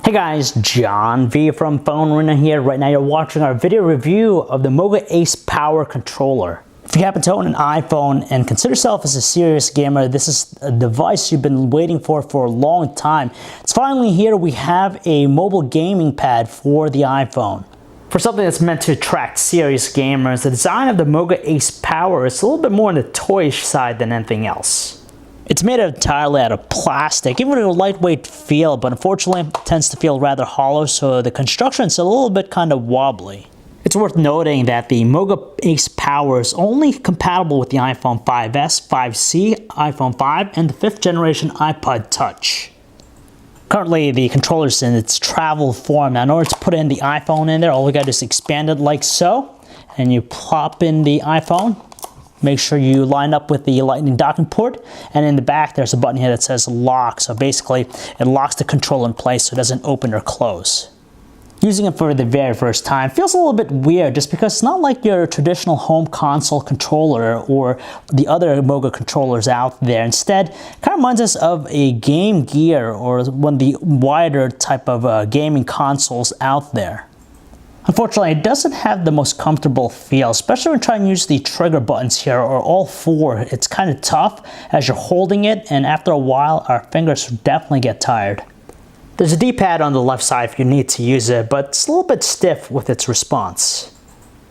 Hey guys, John V from Phone Arena here. Right now you're watching our video review of the Moga Ace Power Controller. If you happen to own an iPhone and consider yourself as a serious gamer, this is a device you've been waiting for a long time. It's finally here. We have a mobile gaming pad for the iPhone. For something that's meant to attract serious gamers, the design of the Moga Ace Power is a little bit more on the toyish side than anything else. It's made entirely out of plastic, giving it a lightweight feel, but unfortunately it tends to feel rather hollow, so the construction's a little bit kind of wobbly. It's worth noting that the Moga Ace Power is only compatible with the iPhone 5S, 5C, iPhone 5, and the 5th generation iPod Touch. Currently, the controller's in its travel form. Now, in order to put in the iPhone in there, all we got is expand it like so, and you plop in the iPhone. Make sure you line up with the lightning docking port, and in the back there's a button here that says lock. So basically it locks the controller in place so it doesn't open or close. Using it for the very first time feels a little bit weird just because it's not like your traditional home console controller or the other Moga controllers out there. Instead, it kind of reminds us of a Game Gear or one of the wider type of gaming consoles out there. Unfortunately, it doesn't have the most comfortable feel, especially when trying to use the trigger buttons here, or all four. It's kind of tough as you're holding it, and after a while, our fingers definitely get tired. There's a D-pad on the left side if you need to use it, but it's a little bit stiff with its response.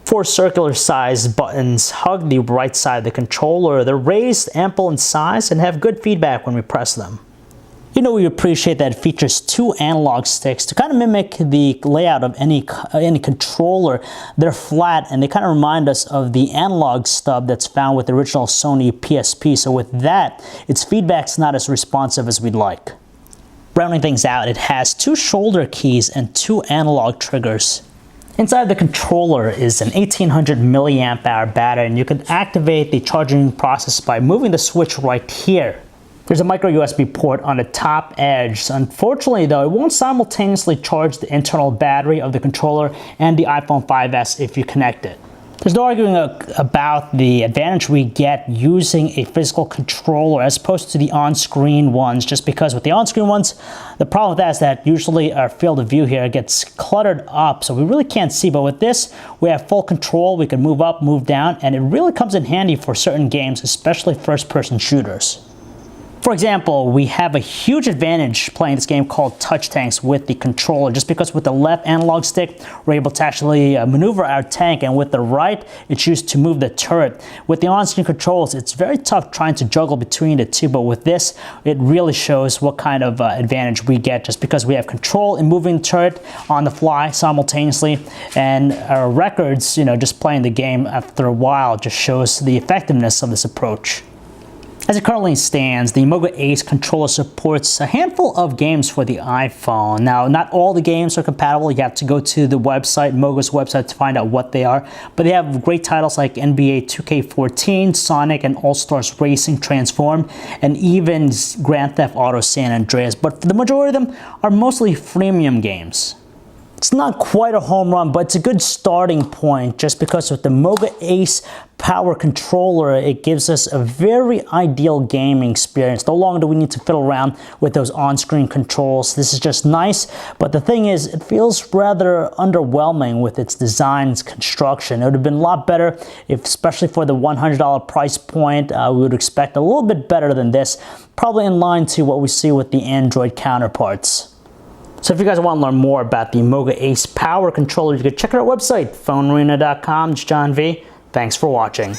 4 circular-sized buttons hug the right side of the controller. They're raised, ample in size, and have good feedback when we press them. You know, we appreciate that it features 2 analog sticks to kind of mimic the layout of any controller. They're flat and they kind of remind us of the analog stub that's found with the original Sony PSP. So with that, its feedback's not as responsive as we'd like. Rounding things out, it has 2 shoulder keys and 2 analog triggers. Inside the controller is an 1800 milliamp hour battery, and you can activate the charging process by moving the switch right here. There's a micro USB port on the top edge. Unfortunately though, it won't simultaneously charge the internal battery of the controller and the iPhone 5S if you connect it. There's no arguing about the advantage we get using a physical controller as opposed to the on-screen ones, just because with the on-screen ones, the problem with that is that usually our field of view here gets cluttered up, so we really can't see. But with this, we have full control. We can move up, move down, and it really comes in handy for certain games, especially first-person shooters. For example, we have a huge advantage playing this game called Touch Tanks with the controller, just because with the left analog stick, we're able to actually maneuver our tank, and with the right, it's used to move the turret. With the on-screen controls, it's very tough trying to juggle between the two, but with this, it really shows what kind of advantage we get, just because we have control in moving the turret on the fly simultaneously, and our records, just playing the game after a while just shows the effectiveness of this approach. As it currently stands, the Moga Ace controller supports a handful of games for the iPhone. Now, not all the games are compatible. You have to go to the website, Moga's website, to find out what they are. But they have great titles like NBA 2K14, Sonic and All-Stars Racing Transform, and even Grand Theft Auto San Andreas. But the majority of them are mostly freemium games. It's not quite a home run, but it's a good starting point just because with the Moga Ace Power Controller, it gives us a very ideal gaming experience. No longer do we need to fiddle around with those on-screen controls. This is just nice, but the thing is, it feels rather underwhelming with its design and construction. It would have been a lot better if, especially for the $100 price point, we would expect a little bit better than this, probably in line to what we see with the Android counterparts. So if you guys want to learn more about the Moga Ace Power Controller, you can check out our website, phonearena.com. It's John V. Thanks for watching.